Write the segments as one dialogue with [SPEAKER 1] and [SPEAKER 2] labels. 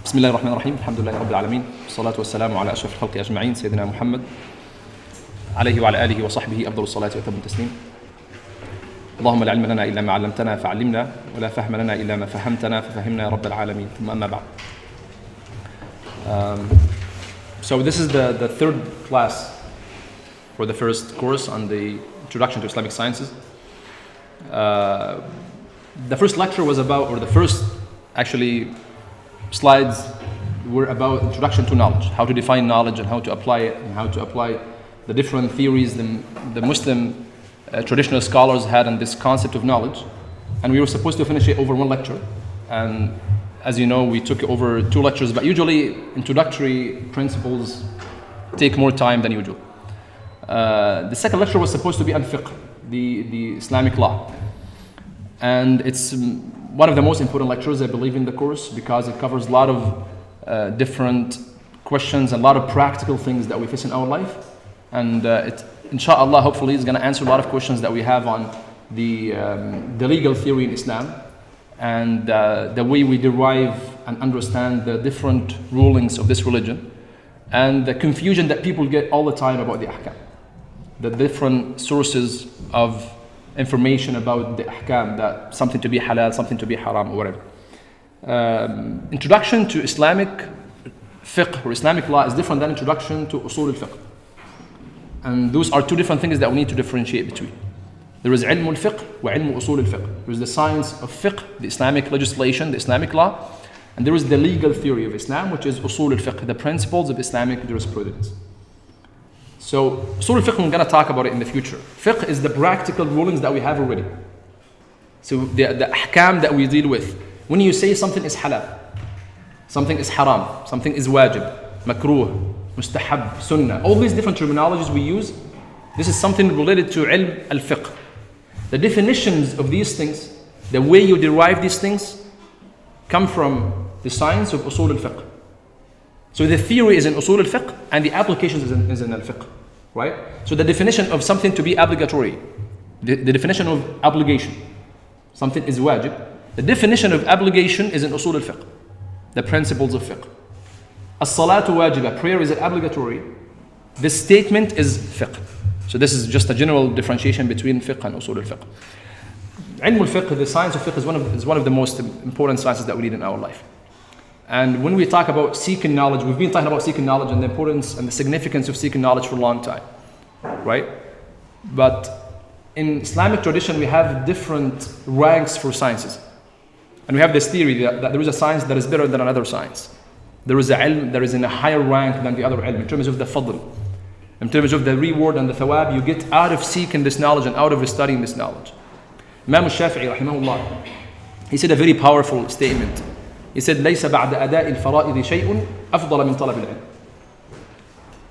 [SPEAKER 1] بسم الله الرحمن الرحيم الحمد لله رب العالمين والصلاة والسلام على أشرف الخلق أجمعين سيدنا محمد عليه وعلى آله وصحبه أفضل الصلاة وأتم التسليم. اللهم لا علم لنا إلا ما علمتنا فعلمنا ولا فهم لنا إلا ما فهمتنا ففهمنا يا رب العالمين. ثم أما بعد. So this is the third class for the first course on the Introduction to Islamic Sciences. The first lecture was about, or the first actually slides were about introduction to knowledge, how to define knowledge and how to apply it, and how to apply the different theories the Muslim traditional scholars had on this concept of knowledge. And we were supposed to finish it over one lecture. And as you know, we took over 2 lectures, but usually introductory principles take more time than usual. The second lecture was supposed to be on fiqh, the Islamic law. And it's one of the most important lectures, I believe, in the course, because it covers a lot of different questions and a lot of practical things that we face in our life. And it, inshallah, hopefully, is going to answer a lot of questions that we have on the legal theory in Islam and the way we derive and understand the different rulings of this religion and the confusion that people get all the time about the ahkam, the different sources of information about the ahkam, that something to be halal, something to be haram, or whatever. Introduction to Islamic fiqh or Islamic law is different than introduction to usul al-fiqh. And those are 2 different things that we need to differentiate between. There is ilm al-fiqh wa ilm usul al-fiqh. There is the science of fiqh, the Islamic legislation, the Islamic law, and there is the legal theory of Islam, which is usul al-fiqh, the principles of Islamic jurisprudence. So, usul al-fiqh, we're going to talk about it in the future. Fiqh is the practical rulings that we have already. So, the ahkam that we deal with. When you say something is halal, something is haram, something is wajib, makruh, mustahab, sunnah, all these different terminologies we use, this is something related to ilm al-fiqh. The definitions of these things, the way you derive these things, come from the science of usul al-fiqh. So the theory is in usul al-fiqh and the applications is in al-fiqh, right? So the definition of something to be obligatory, the definition of obligation, something is wajib, the definition of obligation is in usul al-fiqh, the principles of fiqh. As-salatu wajiba, prayer is obligatory. This statement is fiqh. So this is just a general differentiation between fiqh and usul al-fiqh. Ilm al-fiqh, the science of fiqh, is one of the most important sciences that we need in our life. And when we talk about seeking knowledge, we've been talking about seeking knowledge and the importance and the significance of seeking knowledge for a long time, right? But in Islamic tradition, we have different ranks for sciences. And we have this theory that there is a science that is better than another science. There is a ilm that is in a higher rank than the other ilm in terms of the fadl, in terms of the reward and the thawab you get out of seeking this knowledge and out of studying this knowledge. Imam al-Shafi'i, rahimahullah, he said a very powerful statement. He said, لَيْسَ بَعْدَ أَدَاءِ الْفَرَائِضِ شَيْءٌ أَفْضَلَ مِنْ طَلَبِ الْعِلْمِ.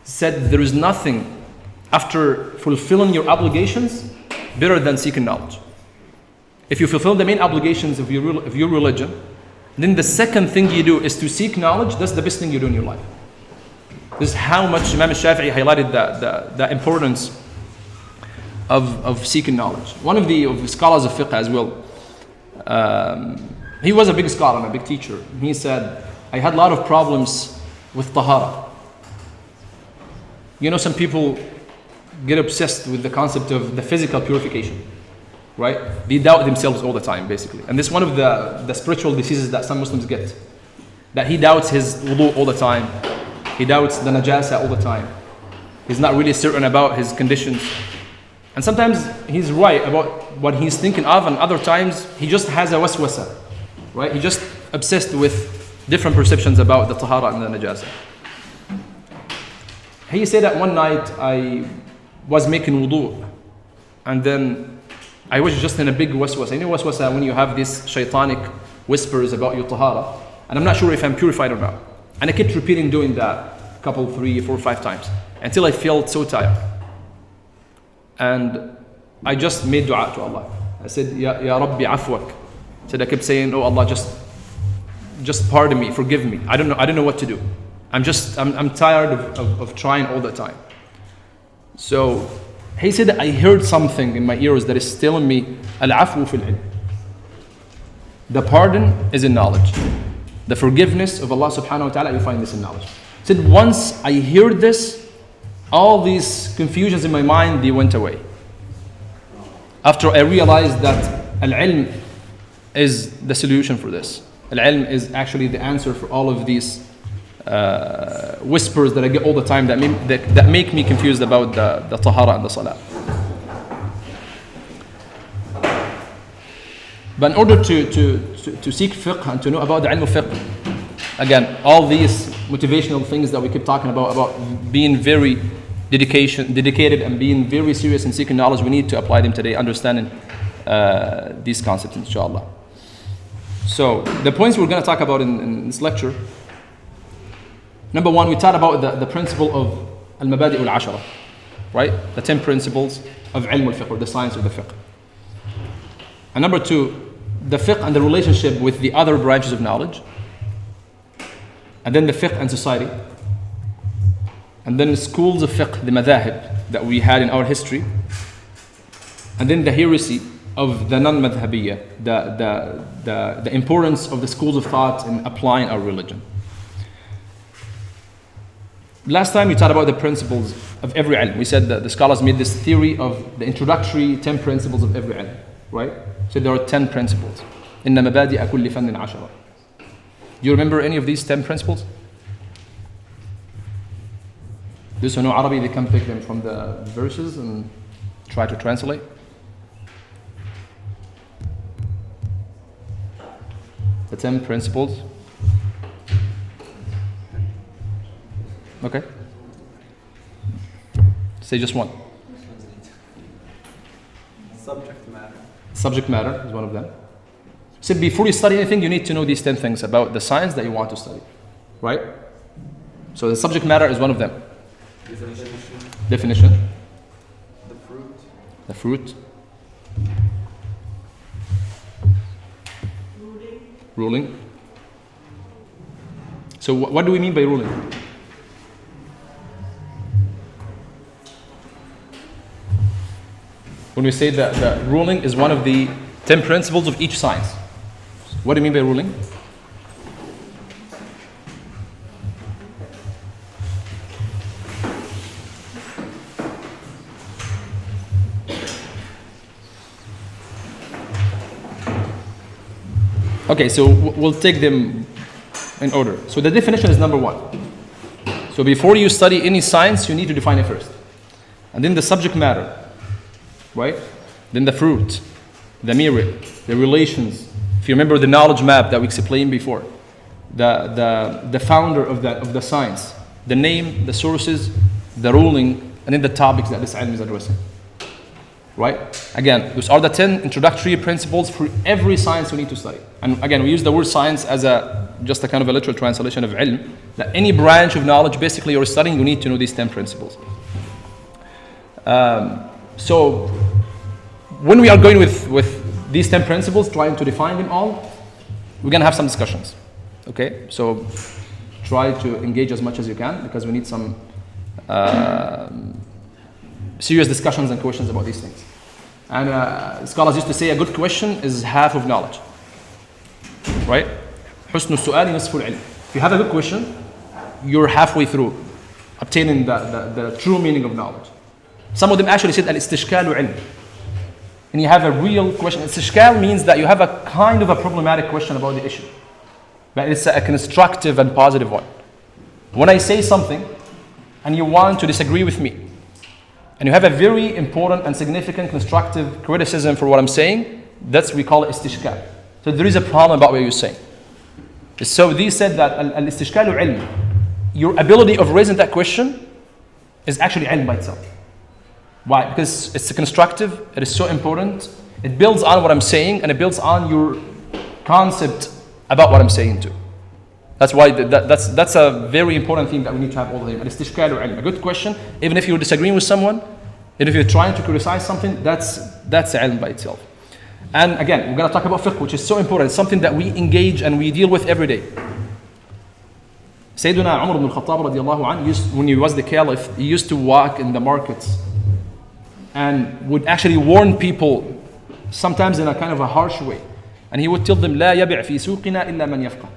[SPEAKER 1] He said, there is nothing after fulfilling your obligations better than seeking knowledge. If you fulfill the main obligations of your religion, then the second thing you do is to seek knowledge. That's the best thing you do in your life. This is how much Imam al-Shafi'i highlighted the importance of seeking knowledge. One of the scholars of fiqh as well, he was a big scholar and a big teacher. He said, I had a lot of problems with tahara. You know, some people get obsessed with the concept of the physical purification, right? They doubt themselves all the time, basically. And this is one of the spiritual diseases that some Muslims get. That he doubts his wudu all the time. He doubts the najasa all the time. He's not really certain about his conditions. And sometimes he's right about what he's thinking of, and other times he just has a waswasa, right? He's just obsessed with different perceptions about the tahara and the najasa. He said that one night I was making wudu, and then I was just in a big waswasa. You know waswasa, when you have these shaitanic whispers about your tahara, and I'm not sure if I'm purified or not. And I kept repeating doing that a couple, 3, 4, 5 times until I felt so tired. And I just made dua to Allah. I said, Ya Rabbi afwak. I said, I kept saying, oh Allah, just pardon me, forgive me. I don't know what to do. I'm tired of trying all the time. So he said, I heard something in my ears that is telling me, al-afwu fil ilm. The pardon is in knowledge. the forgiveness of Allah subhanahu wa ta'ala, you find this in knowledge. He said, once I heard this, all these confusions in my mind, they went away. After I realized that al-ilm is the solution for this. Al-ilm is actually the answer for all of these whispers that I get all the time that make me confused about the tahara and the salah. But in order to seek fiqh and to know about the ilm of fiqh, again, all these motivational things that we keep talking about being very dedicated and being very serious in seeking knowledge, we need to apply them today, understanding these concepts, inshallah. So the points we're going to talk about in this lecture, number one, we talked about the principle of al-mabadi' al-ashara, right? The 10 principles of ilm al-fiqh, or the science of the fiqh. And number two, the fiqh and the relationship with the other branches of knowledge. And then the fiqh and society. And then the schools of fiqh, the madhahib that we had in our history. And then the heresy of the non-madhabiyya, the importance of the schools of thought in applying our religion. Last time we talked about the principles of every ilm. We said that the scholars made this theory of the introductory 10 principles of every ilm, right? So there are 10 principles. إن مبادئ كل فن عشرة. Do you remember any of these 10 principles? Those who know Arabic, they can pick them from the verses and try to translate. The 10 principles. Okay. Say just one. Subject matter is one of them. So before you study anything, you need to know these 10 things about the science that you want to study, right? So the subject matter is one of them. Definition. The fruit. Ruling. So what do we mean by ruling? When we say that ruling is one of the 10 principles of each science. What do you mean by ruling? Okay, so we'll take them in order. So the definition is number one. So before you study any science, you need to define it first. And then the subject matter, right? Then the fruit, the merit, the relations. If you remember the knowledge map that we explained before, the founder of the science, the name, the sources, the ruling, and then the topics that this ilm is addressing. Right? Again, those are the 10 introductory principles for every science we need to study. And again, we use the word science as just a kind of a literal translation of ilm. That any branch of knowledge basically you're studying, you need to know these 10 principles. So when we are going with these 10 principles, trying to define them all, we're going to have some discussions. Okay? So try to engage as much as you can, because we need some serious discussions and questions about these things. And scholars used to say a good question is half of knowledge. Right? حسن السؤال نصف العلم. If you have a good question, you're halfway through obtaining the true meaning of knowledge. Some of them actually said al-istishkal ilm. And you have a real question. Istishkal means that you have a kind of a problematic question about the issue. But it's a constructive and positive one. When I say something and you want to disagree with me, and you have a very important and significant constructive criticism for what I'm saying, we call it istishkal. So there is a problem about what you're saying. So these said that al-istishkal ilm, your ability of raising that question is actually ilm by itself. Why? Because it's constructive, it is so important, it builds on what I'm saying, and it builds on your concept about what I'm saying too. That's why that's a very important thing that we need to have all the time. Al-istishkal ilm, a good question, even if you're disagreeing with someone, even if you're trying to criticize something, that's ilm by itself. And again, we're going to talk about fiqh, which is so important. It's something that we engage and we deal with every day. Sayyidina Umar ibn al-Khattab radiallahu anh, when he was the caliph, he used to walk in the markets and would actually warn people, sometimes in a kind of a harsh way. And he would tell them, لا يبع في سوقنا إلا من يفقه.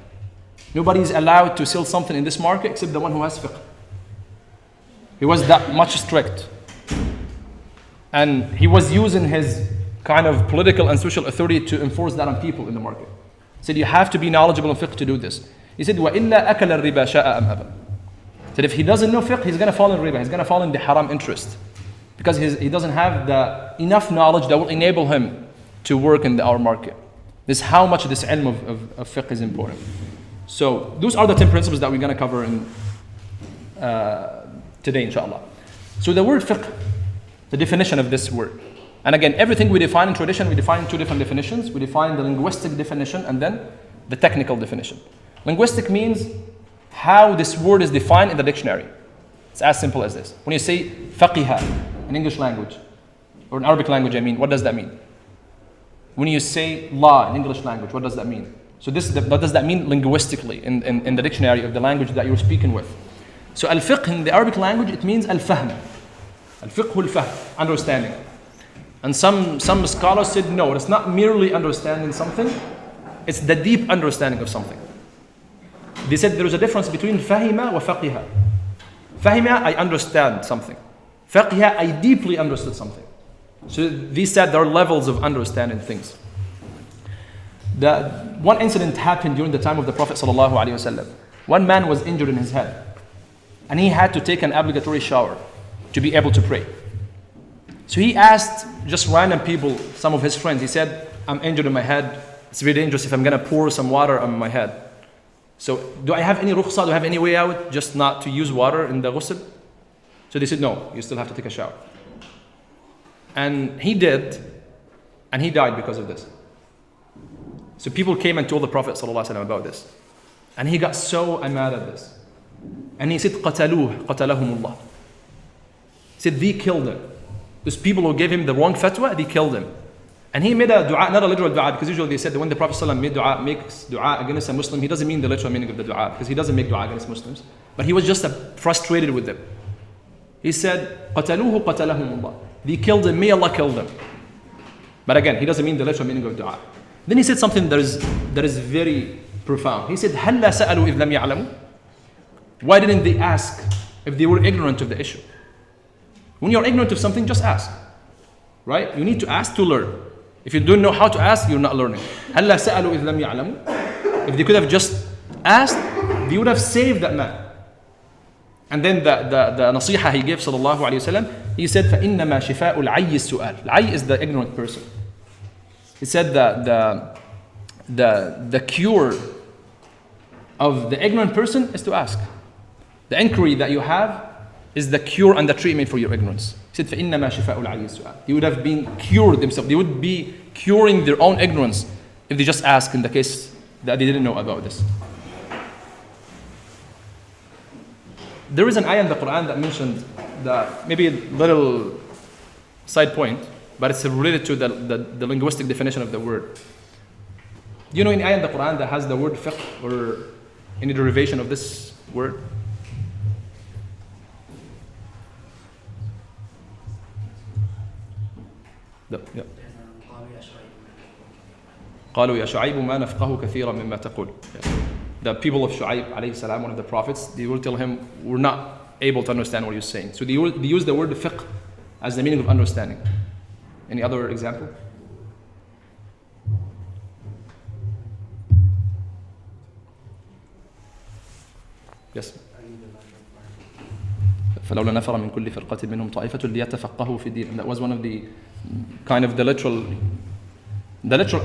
[SPEAKER 1] Nobody is allowed to sell something in this market except the one who has fiqh. He was that much strict. And he was using his kind of political and social authority to enforce that on people in the market. He said, you have to be knowledgeable in fiqh to do this. He said, وَإِلَّا أَكَلَ الرِّبَا شَاءَ أَمْ أَبَى. He said, if he doesn't know fiqh, he's going to fall in riba. He's going to fall in the haram interest. Because he doesn't have enough knowledge that will enable him to work in our market. This is how much this ilm of fiqh is important. So those are the 10 principles that we're going to cover in today, inshallah. So the word fiqh, the definition of this word. And again, everything we define in tradition, we define in two different definitions. We define the linguistic definition and then the technical definition. Linguistic means how this word is defined in the dictionary. It's as simple as this. When you say faqiha in English language, or in Arabic language, what does that mean? When you say law in English language, what does that mean? So what does that mean linguistically in the dictionary of the language that you're speaking with? So al-fiqh in the Arabic language, it means al-fahm. Al-fiqh al-fahm, understanding. And some scholars said, no, it's not merely understanding something, it's the deep understanding of something. They said there is a difference between fahima wa faqiha. Fahima, I understand something. Faqiha, I deeply understood something. So these said there are levels of understanding things. One incident happened during the time of the Prophet ﷺ. One man was injured in his head, and he had to take an obligatory shower to be able to pray. So he asked just random people, some of his friends, he said, I'm injured in my head, it's very dangerous if I'm going to pour some water on my head. So do I have any rukhsa, do I have any way out just not to use water in the ghusl? So they said, no, you still have to take a shower. And he did, and he died because of this. So people came and told the Prophet ﷺ about this. And he got so mad at this. And he said, qatalahumullah. He said, they killed him. Those people who gave him the wrong fatwa, they killed him. And he made a dua, not a literal dua, because usually they said that when the Prophet ﷺ makes dua against a Muslim, he doesn't mean the literal meaning of the dua, because he doesn't make dua against Muslims. But he was just frustrated with them. He said, قَتَلُوهُ قَتَلَهُمُ اللَّهِ. They killed him, may Allah kill them. But again, he doesn't mean the literal meaning of dua. Then he said something that is very profound. He said, هَلَّا سَأَلُوا إِذْ لَمْ يَعْلَمُوا. Why didn't they ask if they were ignorant of the issue? When you're ignorant of something, just ask. Right? You need to ask to learn. If you don't know how to ask, you're not learning. هَلَّا سَأَلُوا إِذْ لَمْ يَعْلَمُوا. If they could have just asked, they would have saved that man. And then the nasiha he gave, sallallahu alayhi wasallam, he said, فَإِنَّمَا شِفَاءُ الْعَيِّ السُّؤَالِ. Al-ayy is the ignorant person. He said that the cure of the ignorant person is to ask. The inquiry that you have is the cure and the treatment for your ignorance. He said, فَإِنَّمَا شِفَاءُ الْعَيِّ السُّؤَالِ. They would have been cured themselves. They would be curing their own ignorance if they just asked in the case that they didn't know about this. There is an ayah in the Quran that mentioned that, maybe a little side point, but it's related to the linguistic definition of the word. Do you know any ayah in the Quran that has the word fiqh or any derivation of this word? Yeah. قالوا يا شعيب ما نفقه كثيرا مما تقول. The people of Shu'aib, alayhi salam, one of the prophets, they will tell him, we're not able to understand what you're saying. So they use the word fiqh as the meaning of understanding. Any other example? Yes. فلولا نفر من كل فرقة منهم طائفة ليتفقهوا في الدين. That was one of the kind of the literal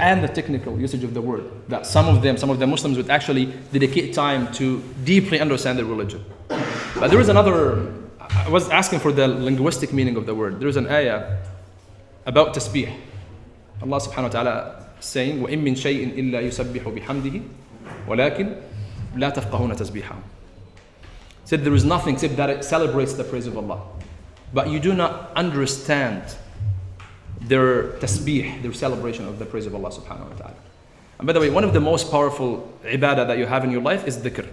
[SPEAKER 1] and the technical usage of the word. That some of the Muslims would actually dedicate time to deeply understand the religion. But there is another, I was asking for the linguistic meaning of the word. There is an ayah about tasbih. Allah subhanahu wa ta'ala saying, وَإِن مِّن شَيْءٍ إِلَّا يُسَبِّحُ بِحَمْدِهِ وَلَكِنْ لَا تَفْقَهُونَ تَسْبِيحَهُ. Said there is nothing except that it celebrates the praise of Allah. But you do not understand their tasbih, their celebration of the praise of Allah subhanahu wa ta'ala. And by the way, one of the most powerful ibadah that you have in your life is dhikr.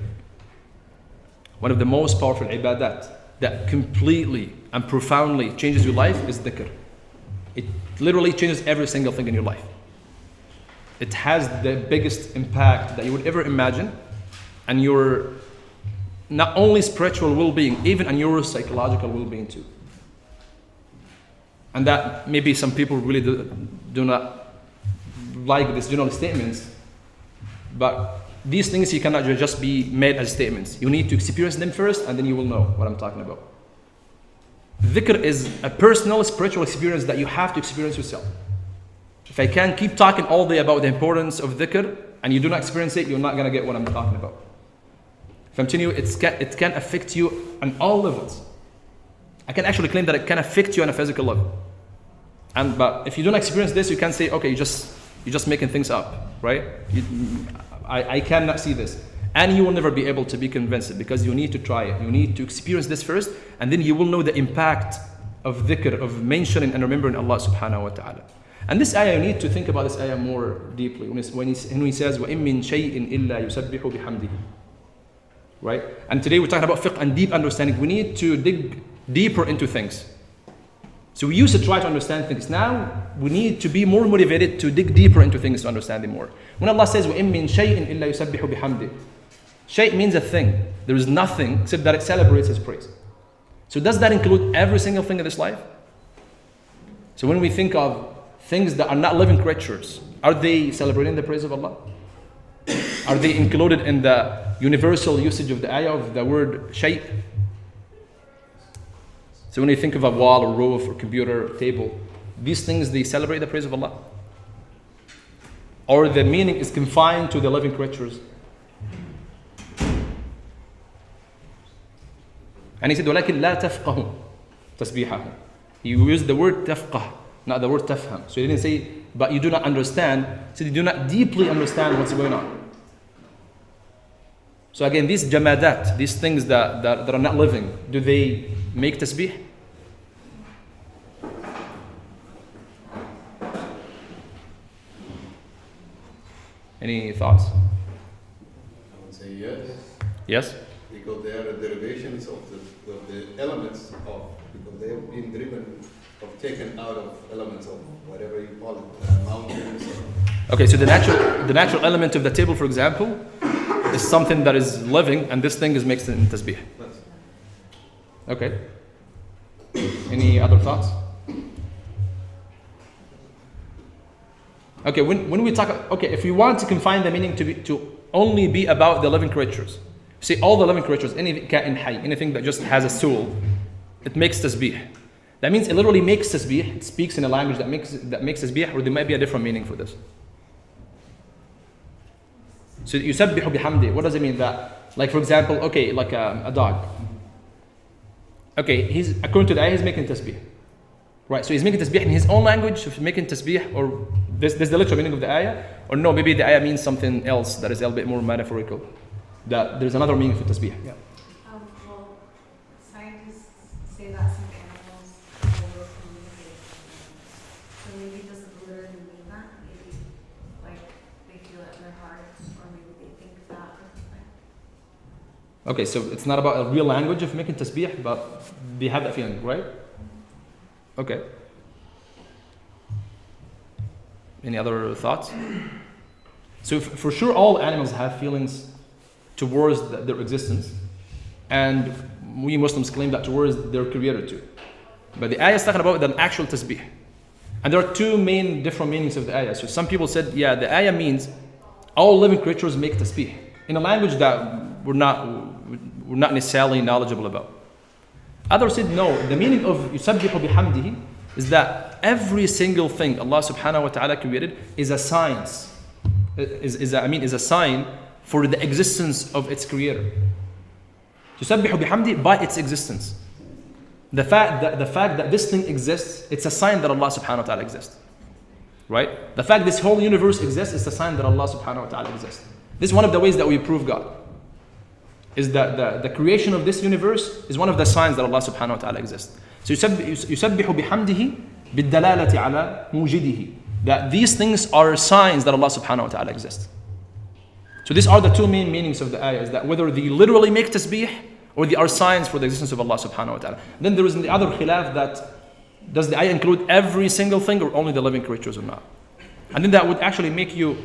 [SPEAKER 1] One of the most powerful ibadat that completely and profoundly changes your life is dhikr. It literally changes every single thing in your life. It has the biggest impact that you would ever imagine, and your not only spiritual well-being, even on your psychological well-being too. And that maybe some people really do not like these general statements, but these things you cannot just be made as statements. You need to experience them first, and then you will know what I'm talking about. Dhikr is a personal spiritual experience that you have to experience yourself. If I can keep talking all day about the importance of dhikr and you do not experience it, you're not going to get what I'm talking about. If I'm telling you, it can affect you on all levels. I can actually claim that it can affect you on a physical level. But if you don't experience this, you can say, okay, you're just making things up, right? I cannot see this. And you will never be able to be convinced because you need to try it. You need to experience this first, and then you will know the impact of dhikr, of mentioning and remembering Allah subhanahu wa ta'ala. And this ayah, you need to think about this ayah more deeply. When he says, وَإِن مِّن شَيْءٍ إِلَّا يُسَبِّحُ بِحَمْدِهِ. Right? And today we're talking about fiqh and deep understanding. We need to dig deeper into things. So we used to try to understand things. Now we need to be more motivated to dig deeper into things to understand them more. When Allah says, وَإِن مِّن شَيْءٍ إِلَّا يُسَبِّحُ بِحَمْدِهِ. Shay means a thing. There is nothing except that it celebrates His praise. So does that include every single thing in this life? So when we think of things that are not living creatures, are they celebrating the praise of Allah? Are they included in the universal usage of the ayah of the word shay? So when you think of a wall or roof or computer or table, these things, they celebrate the praise of Allah? Or the meaning is confined to the living creatures? And he said, وَلَكِنْ لَا تَفْقَهُ تَسْبِيحَهُ. He used the word tafqah, not the word tafham. So he didn't say, but you do not understand. He said, you do not deeply understand what's going on. So again, these jamadat, these things that are not living, do they make tasbih? Any thoughts?
[SPEAKER 2] I would say yes.
[SPEAKER 1] Yes?
[SPEAKER 2] Because they are derivations of the elements of, because they have been driven or taken out of elements of whatever you call it, mountains.
[SPEAKER 1] Okay, so the natural element of the table, for example, is something that is living, and this thing is mixed in tasbih. Okay. Any other thoughts? Okay, when we talk, okay, if we want to confine the meaning to only be about the living creatures, see, all the living creatures, any ka'in hay, anything that just has a soul, it makes tasbih. That means it literally makes tasbih. It speaks in a language that makes tasbih, or there might be a different meaning for this. So yusabbihu bihamdi, what does it mean? That, like for example, okay, like a dog. Okay, according to the ayah, he's making tasbih. Right, so he's making tasbih in his own language, so he's making tasbih, or this is the literal meaning of the ayah, or no, maybe the ayah means something else that is a little bit more metaphorical. That there's another meaning for tasbih. Yeah.
[SPEAKER 3] Well, scientists say that some animals will communicate. So maybe it doesn't literally mean that. Maybe like they feel it in their hearts, or maybe they think that.
[SPEAKER 1] Okay, so it's not about a real language of making tasbih, but they have that feeling, right? Okay. Any other thoughts? So for sure, all animals have feelings towards their existence, and we Muslims claim that towards their creator too. But the ayah is talking about the actual tasbih, and there are two main different meanings of the ayah. So some people said, yeah, the ayah means all living creatures make tasbih in a language that we're not necessarily knowledgeable about. Others said no, the meaning of yusabbihu bihamdihi is that every single thing Allah subhanahu wa ta'ala created is a science, is a sign for the existence of its creator. Yusabbihu bihamdi, by its existence. The fact that this thing exists, it's a sign that Allah subhanahu wa ta'ala exists. Right? The fact this whole universe exists is a sign that Allah subhanahu wa ta'ala exists. This is one of the ways that we prove God. Is that the creation of this universe is one of the signs that Allah subhanahu wa ta'ala exists. So يسبح بحمده بالدلالة على موجده. That these things are signs that Allah subhanahu wa ta'ala exists. So these are the two main meanings of the ayah, is that whether they literally make tasbih or they are signs for the existence of Allah subhanahu wa ta'ala. Then there is the other khilaf, that does the ayah include every single thing or only the living creatures or not? And then that would actually make you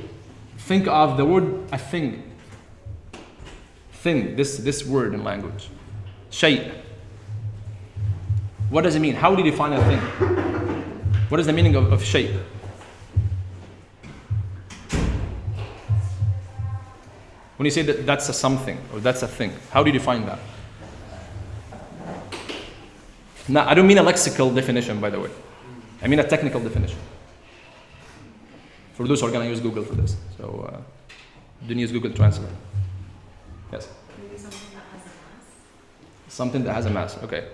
[SPEAKER 1] think of the word a thing. thing, this word in language. Shay'. What does it mean? How do you define a thing? What is the meaning of shay'? When you say that that's a something or that's a thing, how do you define that? Now, I don't mean a lexical definition, by the way. I mean a technical definition. For those who are going to use Google for this. So, don't use Google Translate. Yes?
[SPEAKER 3] Maybe something that has a mass.
[SPEAKER 1] Something that has a mass. Okay.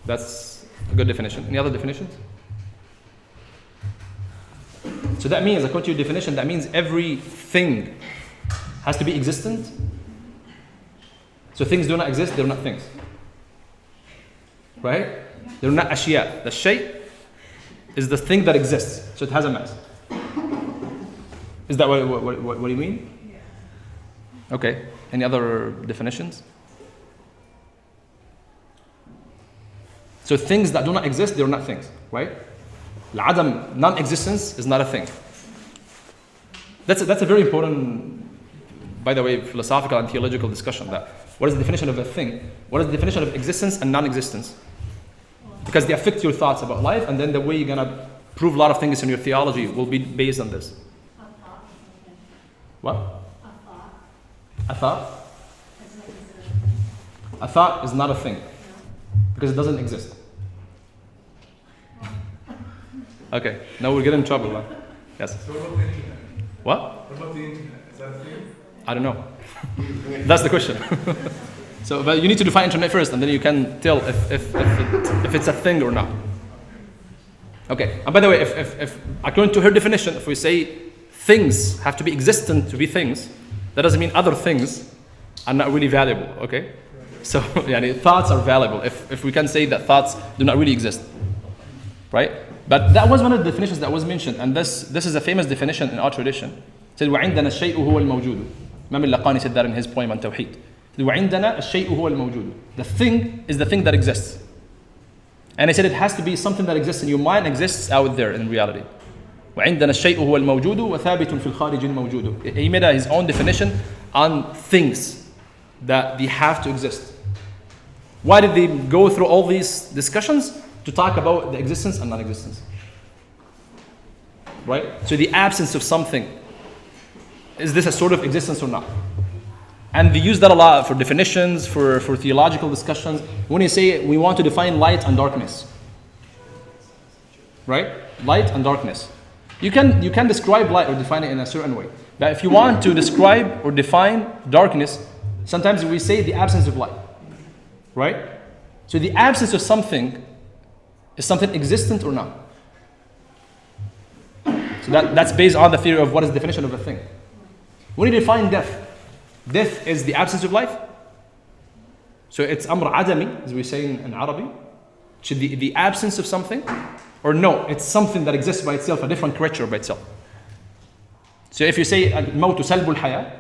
[SPEAKER 1] That's a good definition. Any other definitions? So that means, according to your definition, that means everything has to be existent. So things do not exist, they're not things. Right? They're not ashya. The shay is the thing that exists. So it has a mass. Is that what you mean?
[SPEAKER 3] Yeah.
[SPEAKER 1] Okay. Any other definitions? So things that do not exist, they're not things, right? Al-adam, non-existence is not a thing. That's a very important, by the way, philosophical and theological discussion. That what is the definition of a thing? What is the definition of existence and non-existence? Because they affect your thoughts about life, and then the way you're gonna prove a lot of things in your theology will be based on this.
[SPEAKER 3] A thought.
[SPEAKER 1] What?
[SPEAKER 3] A thought.
[SPEAKER 1] A thought?
[SPEAKER 3] Is that considered a thing?
[SPEAKER 1] A thought is not a thing
[SPEAKER 3] No.
[SPEAKER 1] because it doesn't exist. Okay, now we'll get in trouble. Huh? Yes.
[SPEAKER 4] So what about the internet?
[SPEAKER 1] What?
[SPEAKER 4] What about the internet? Is that a thing?
[SPEAKER 1] I don't know. That's the question. So, but you need to define internet first, and then you can tell if it's a thing or not. Okay. And by the way, if according to her definition, if we say things have to be existent to be things, that doesn't mean other things are not really valuable. Okay. So, yeah, thoughts are valuable. If we can say that thoughts do not really exist, right? But that was one of the definitions that was mentioned, and this is a famous definition in our tradition. It said وعندنا الشيء هو الموجود. Imam al-Laqani said that in his poem on Tawheed. وعندنا الشيء هو الموجود. The thing is the thing that exists. And he said it has to be something that exists in your mind, exists out there in reality. وعندنا الشيء هو الموجود وثابت في الخارج الموجود. He made his own definition on things that they have to exist. Why did they go through all these discussions? To talk about the existence and non-existence. Right? So the absence of something, is this a sort of existence or not? And they use that a lot for definitions, for theological discussions. When you say we want to define light and darkness, right? Light and darkness. You can describe light or define it in a certain way. But if you want to describe or define darkness, sometimes we say the absence of light, right? So the absence of something is something existent or not? So that's based on the theory of what is the definition of a thing. When you define death, death is the absence of life. So it's amr adami, as we say in Arabic. Should the absence of something? Or no, it's something that exists by itself, a different creature by itself. So if you say al-mawtu salbul haya,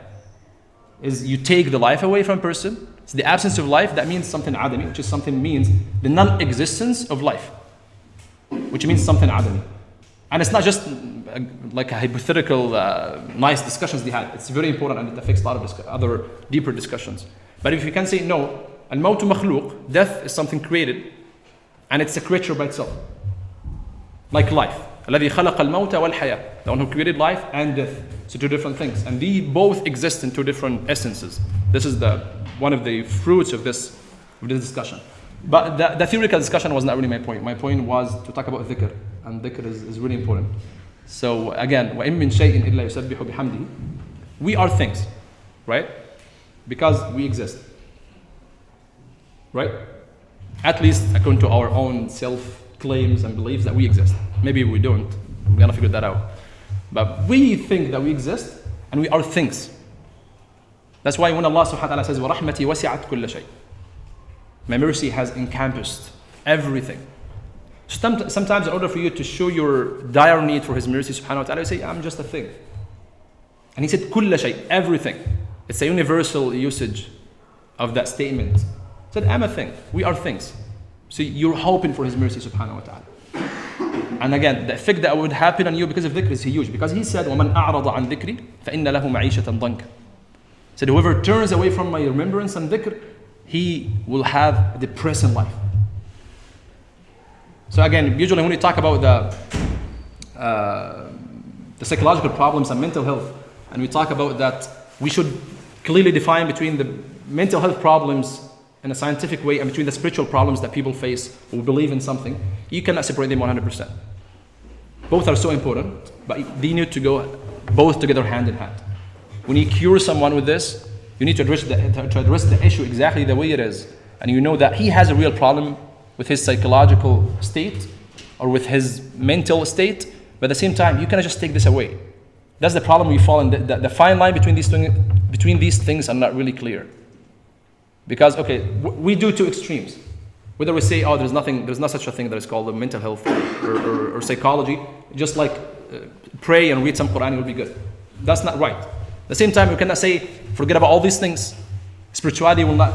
[SPEAKER 1] is you take the life away from a person, it's the absence of life, that means something adami, which is something means the non-existence of life, which means something adami. And it's not just like a hypothetical, nice discussions they had. It's very important and it affects a lot of other deeper discussions. But if you can say no, al-mawtu makhluq, death is something created, and it's a creature by itself, like life. الذي خلق الموت والحياة, the one who created life and death. So two different things, and they both exist in two different essences. This is one of the fruits of this discussion. But the theoretical discussion was not really my point. My point was to talk about dhikr, and dhikr is really important. So again, وَإِن مِّن شَيْءٍ إِلَّا يُسَبِّحُ بِحَمْدِهِ. We are things, right? Because we exist, right? At least according to our own self-claims and beliefs that we exist. Maybe we don't. We're gonna figure that out. But we think that we exist, and we are things. That's why when Allah subhanahu wa ta'ala says, وَرَحْمَتِي وَسِعَتْ كُلَّ شَيْءٍ, my mercy has encompassed everything. Sometimes in order for you to show your dire need for His mercy subhanahu wa ta'ala, you say, I'm just a thing. And He said, كُلَّ شَيْءٍ, everything. It's a universal usage of that statement. He said, I'm a thing. We are things. So you're hoping for His mercy subhanahu wa ta'ala. And again, the effect that would happen on you because of dhikr is huge. Because He said, وَمَنْ أَعْرَضَ عَنْ ذِكْرِ فَإِنَّ لَهُ مَعِيشَةً ضَنْكَ. said, whoever turns away from my remembrance and dhikr, he will have a depressing life. So again, usually when we talk about the psychological problems and mental health, and we talk about that, we should clearly define between the mental health problems in a scientific way and between the spiritual problems that people face who believe in something. You cannot separate them 100%. Both are so important, but they need to go both together hand in hand. When you cure someone with this, you need to address the issue exactly the way it is. And you know that he has a real problem with his psychological state or with his mental state, but at the same time, you cannot just take this away. That's the problem we fall in. The fine line between these things are not really clear. Because, okay, we do two extremes. Whether we say, oh, there's not such a thing that is called mental health or psychology, just like pray and read some Quran, you'll be good. That's not right. At the same time, we cannot say, forget about all these things. Spirituality will not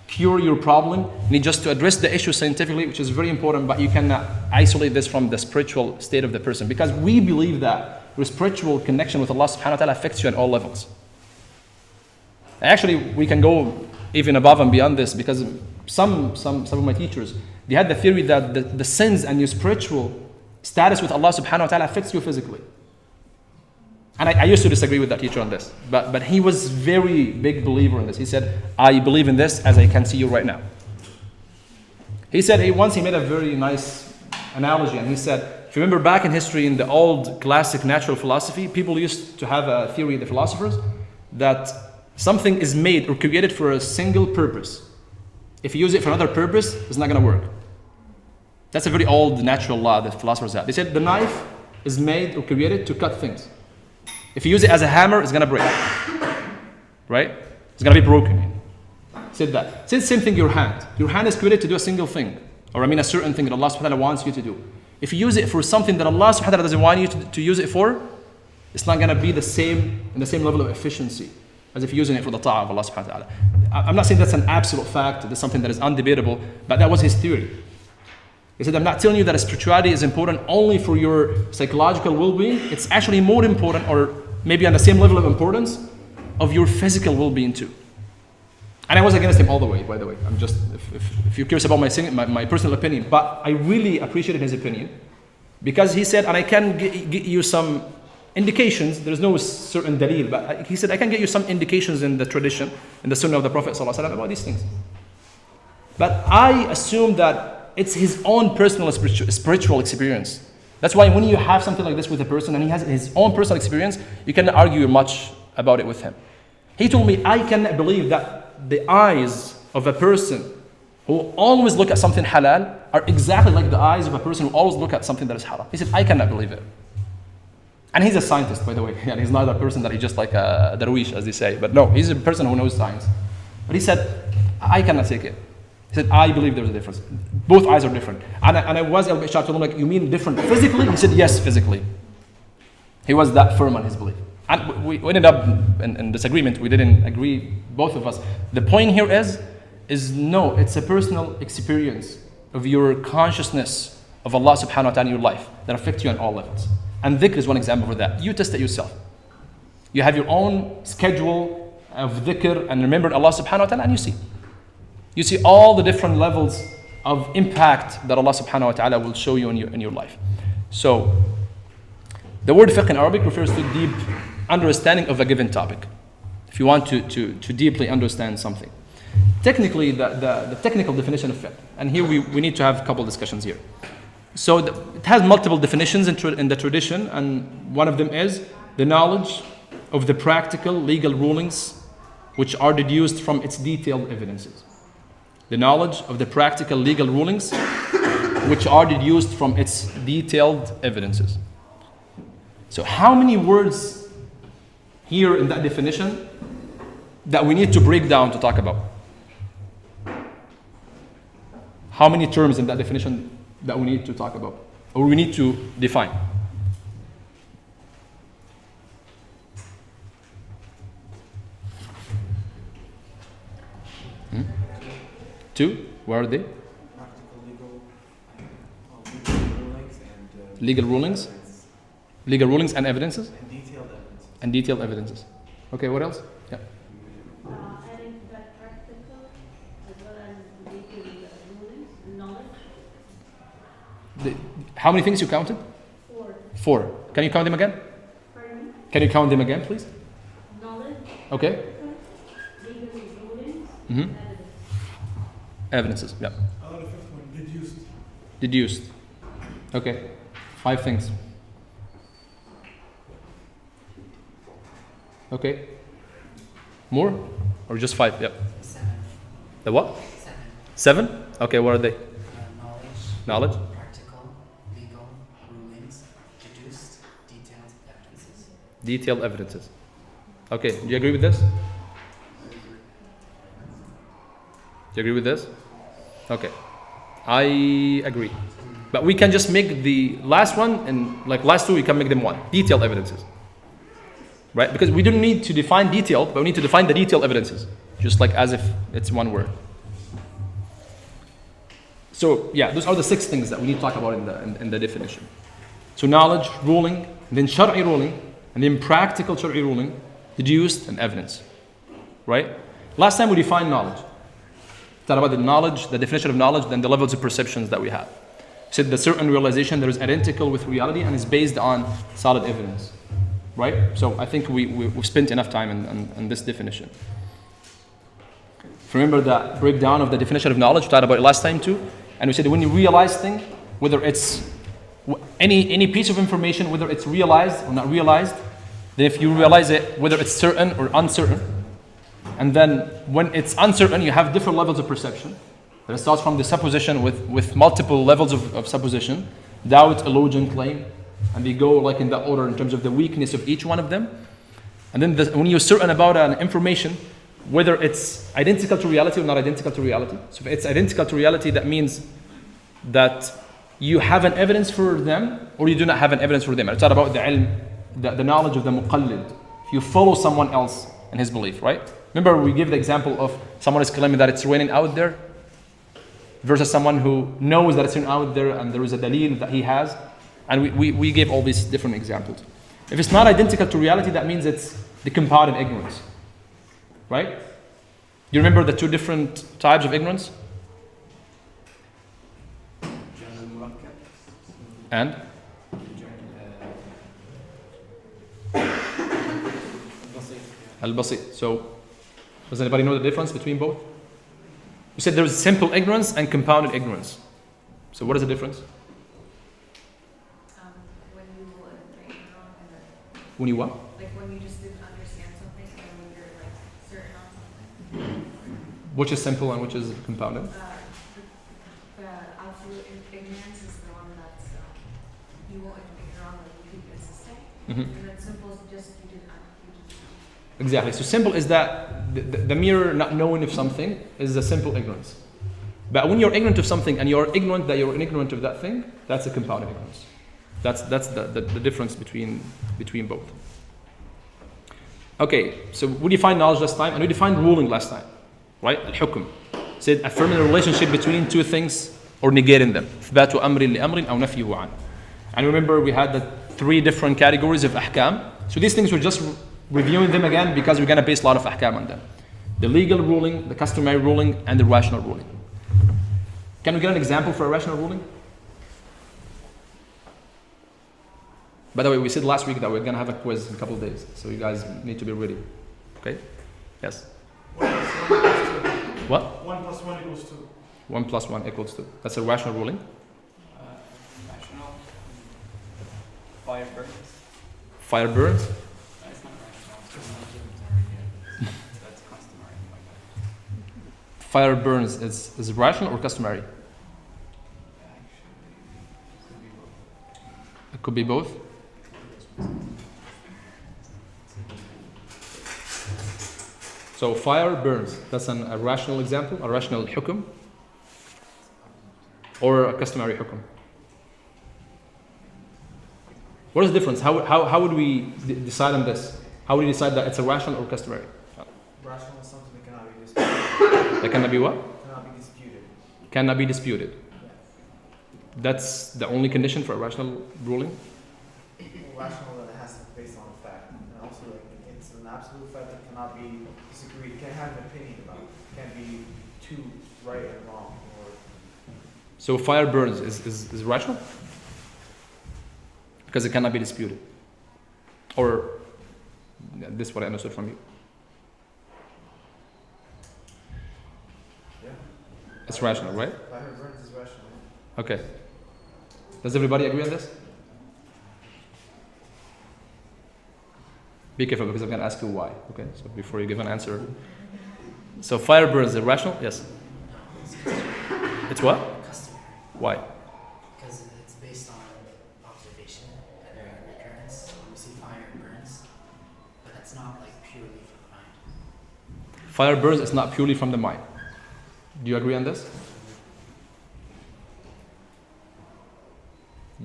[SPEAKER 1] cure your problem. You need just to address the issue scientifically, which is very important, but you cannot isolate this from the spiritual state of the person. Because we believe that your spiritual connection with Allah subhanahu wa ta'ala affects you at all levels. Actually, we can go even above and beyond this, because some of my teachers, they had the theory that the sins and your spiritual status with Allah subhanahu wa ta'ala affects you physically. And I used to disagree with that teacher on this, but he was very big believer in this. He said, I believe in this as I can see you right now. He said, once he made a very nice analogy, and he said, if you remember back in history in the old classic natural philosophy, people used to have a theory, the philosophers, that something is made or created for a single purpose. If you use it for another purpose, it's not going to work. That's a very old natural law that philosophers have. They said the knife is made or created to cut things. If you use it as a hammer, it's going to break. Right? It's going to be broken. Said that. Said the same thing, your hand. Your hand is created to do a single thing. Or a certain thing that Allah subhanahu wa ta'ala wants you to do. If you use it for something that Allah subhanahu wa ta'ala doesn't want you to use it for, it's not going to be in the same level of efficiency as if you're using it for the ta'ah of Allah subhanahu wa ta'ala. I'm not saying that's an absolute fact, that's something that is undebatable, but that was his theory. He said, I'm not telling you that spirituality is important only for your psychological well-being. It's actually more important, or maybe on the same level of importance, of your physical well-being too. And I was against him all the way, by the way. I'm just, if you're curious about my personal opinion, but I really appreciated his opinion, because he said, and I can get you some indications, there's no certain dalil, but he said, I can get you some indications in the tradition, in the sunnah of the Prophet ﷺ about these things. But I assume that it's his own personal spiritual experience. That's why when you have something like this with a person and he has his own personal experience, you cannot argue much about it with him. He told me, I cannot believe that the eyes of a person who always look at something halal are exactly like the eyes of a person who always look at something that is haram. He said, I cannot believe it. And he's a scientist, by the way. And he's not a person that he's just like a darwish, as they say. But no, he's a person who knows science. But he said, I cannot take it. He said, I believe there's a difference. Both eyes are different. And I was told him, like, you mean different physically? He said, yes, physically. He was that firm on his belief. And we ended up in disagreement. We didn't agree, both of us. The point here is no, it's a personal experience of your consciousness of Allah subhanahu wa ta'ala in your life that affects you on all levels. And dhikr is one example for that. You test it yourself. You have your own schedule of dhikr and remember Allah subhanahu wa ta'ala, and you see. You see all the different levels of impact that Allah subhanahu wa ta'ala will show you in your life. So, the word fiqh in Arabic refers to deep understanding of a given topic. If you want to deeply understand something. Technically, the technical definition of fiqh, and here we need to have a couple discussions here. So it has multiple definitions in the tradition, and one of them is the knowledge of the practical legal rulings which are deduced from its detailed evidences. The knowledge of the practical legal rulings which are deduced from its detailed evidences. So how many words here in that definition that we need to break down to talk about? How many terms in that definition that we need to talk about, or we need to define? Two? Where are they?
[SPEAKER 4] Practical legal rulings and
[SPEAKER 1] legal rulings? Legal rulings and evidences?
[SPEAKER 4] and detailed evidence.
[SPEAKER 1] And detailed evidences. Okay, what else? Yeah. How many things you counted?
[SPEAKER 3] 4.
[SPEAKER 1] 4. Can you count them again?
[SPEAKER 3] Pardon me?
[SPEAKER 1] Can you count them again, please?
[SPEAKER 3] Knowledge,
[SPEAKER 1] Okay.
[SPEAKER 3] legal rulings,
[SPEAKER 1] Mm-hmm.
[SPEAKER 3] evidence.
[SPEAKER 1] Evidences. Yeah.
[SPEAKER 4] The fifth one, deduced.
[SPEAKER 1] Deduced. Okay. 5 things. Okay. More? Or just 5? Yep.
[SPEAKER 5] 7.
[SPEAKER 1] The what?
[SPEAKER 5] 7.
[SPEAKER 1] 7? Okay, what are they?
[SPEAKER 5] Knowledge,
[SPEAKER 1] Knowledge,
[SPEAKER 5] practical, legal, rulings, deduced, detailed evidences.
[SPEAKER 1] detailed evidences. Okay, do you agree with this? Do you agree with this? Okay. I agree. But we can just make the last one and like last 2 we can make them 1. Detailed evidences. Right? Because we don't need to define detailed, but we need to define the detailed evidences. Just like as if it's 1 word. So yeah, those are the 6 things that we need to talk about in the definition. So knowledge, ruling, and then shar'i ruling, and then practical shar'i ruling, deduced, and evidence. Right? Last time we defined knowledge. Talk about the knowledge, the definition of knowledge, then the levels of perceptions that we have. We said the certain realization that is identical with reality and is based on solid evidence. Right? So I think we've spent enough time on this definition. Remember the breakdown of the definition of knowledge, we talked about it last time too. And we said when you realize thing, whether it's any piece of information, whether it's realized or not realized, then if you realize it, whether it's certain or uncertain, and then when it's uncertain, you have different levels of perception. That starts from the supposition with multiple levels of supposition, doubt, illusion, claim, and they go like in that order in terms of the weakness of each one of them. And then when you're certain about an information, whether it's identical to reality or not identical to reality. So if it's identical to reality, that means that you have an evidence for them or you do not have an evidence for them. It's not about the ilm, the knowledge of the muqallid. If you follow someone else in his belief, right? Remember we give the example of someone is claiming that it's raining out there versus someone who knows that it's raining out there and there is a dalil that he has. And we gave all these different examples. If it's not identical to reality, that means it's the compounded ignorance. Right? You remember the 2 different types of ignorance? And? Al-Basit. So, does anybody know the difference between both? We said there is simple ignorance and compounded ignorance. So what is the difference?
[SPEAKER 3] When you right wrong and then,
[SPEAKER 1] When you what?
[SPEAKER 3] like when you just didn't understand something and then when you're like certain on something.
[SPEAKER 1] Which is simple and which is compounded?
[SPEAKER 3] The absolute ignorance is the one that's you won't admit you're wrong, like you keep consistent.
[SPEAKER 1] Mm-hmm.
[SPEAKER 3] And then simple is just you didn't know.
[SPEAKER 1] Exactly. So simple is that the mere not knowing of something is a simple ignorance. But when you're ignorant of something and you're ignorant that you're ignorant of that thing, that's a compounded ignorance. That's the difference between both. Okay, so we defined knowledge last time and we defined ruling last time. Right? Al-hukm. Said affirming the relationship between 2 things or negating them. إثبات أمر لأمر أو نفيه عنه. And remember we had the 3 different categories of ahkam. So these things we're just reviewing them again because we're going to base a lot of ahkam on them. The legal ruling, the customary ruling, and the rational ruling. Can we get an example for a rational ruling? By the way, we said last week that we're going to have a quiz in a couple of days. So you guys need to be ready. Okay? Yes?
[SPEAKER 4] 1 plus 1 equals 2.
[SPEAKER 1] What?
[SPEAKER 4] 1 plus 1 equals 2.
[SPEAKER 1] 1 plus 1 equals 2. That's a rational ruling.
[SPEAKER 5] Rational. Fire burns.
[SPEAKER 1] Fire burns.
[SPEAKER 5] That's not rational. That's customary.
[SPEAKER 1] Fire burns is rational or customary? It could be both. So fire burns. That's a rational example, a rational hukum, or a customary hukum. What is the difference? How would we decide on this? How would we decide that it's a rational or customary?
[SPEAKER 4] Rational is something that cannot be disputed.
[SPEAKER 1] That cannot be what?
[SPEAKER 4] Cannot be disputed.
[SPEAKER 1] Cannot be disputed.
[SPEAKER 4] Yeah.
[SPEAKER 1] That's the only condition for a rational ruling.
[SPEAKER 4] Rational that it has to be based on a fact. And also like it's an absolute fact that cannot be disagreed. Can't have an opinion about. Can't be too right and wrong or
[SPEAKER 1] So fire burns is rational? Because it cannot be disputed. Or this is what I understood from you.
[SPEAKER 4] Yeah.
[SPEAKER 1] It's rational, right?
[SPEAKER 4] Fire burns is rational.
[SPEAKER 1] Okay. Does everybody agree on this? Be careful because I'm going to ask you why. Okay, so before you give an answer. So fire burns is irrational? Yes. It's what?
[SPEAKER 6] Customary,
[SPEAKER 1] Why?
[SPEAKER 6] because it's based on observation and recurrence. When we see fire, it burns, but that's not like purely from the mind.
[SPEAKER 1] Fire burns is not purely from the mind. Do you agree on this?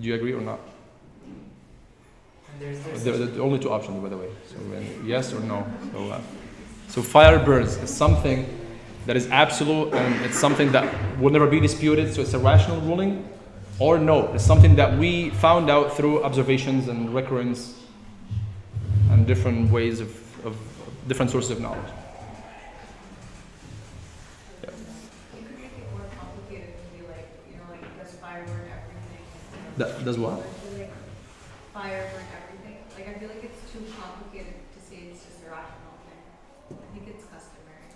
[SPEAKER 1] Do you agree or not?
[SPEAKER 6] And there's
[SPEAKER 1] There are the only two options, by the way. So yes or no. So fire burns is something that is absolute and it's something that will never be disputed. So it's a rational ruling, or no, it's something that we found out through observations and recurrence and different ways of different sources of knowledge. Yeah.
[SPEAKER 3] You could make it more complicated and be like, like does fire burn everything?
[SPEAKER 1] That does what?
[SPEAKER 3] Or do, like, fire burn everything? Like I feel like it's too complicated to say it's just a rational thing. I think it's customary.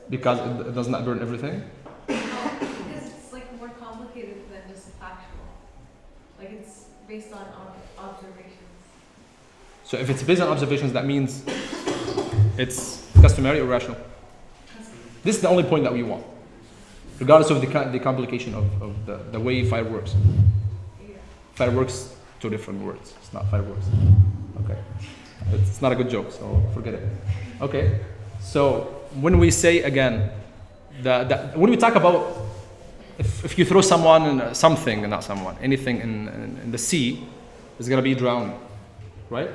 [SPEAKER 1] Because it does not burn everything.
[SPEAKER 3] No, because it's like more complicated than just factual. Like it's based on observations.
[SPEAKER 1] So if it's based on observations, that means it's customary or rational. This is the only point that we want, regardless of the complication of the way fire works.
[SPEAKER 3] Yeah.
[SPEAKER 1] Fire works, two different words. It's not fireworks. Okay. It's not a good joke, so forget it. Okay. So when we say again, when we talk about if you throw someone in something, not someone, anything in the sea, it's gonna be drowning, right?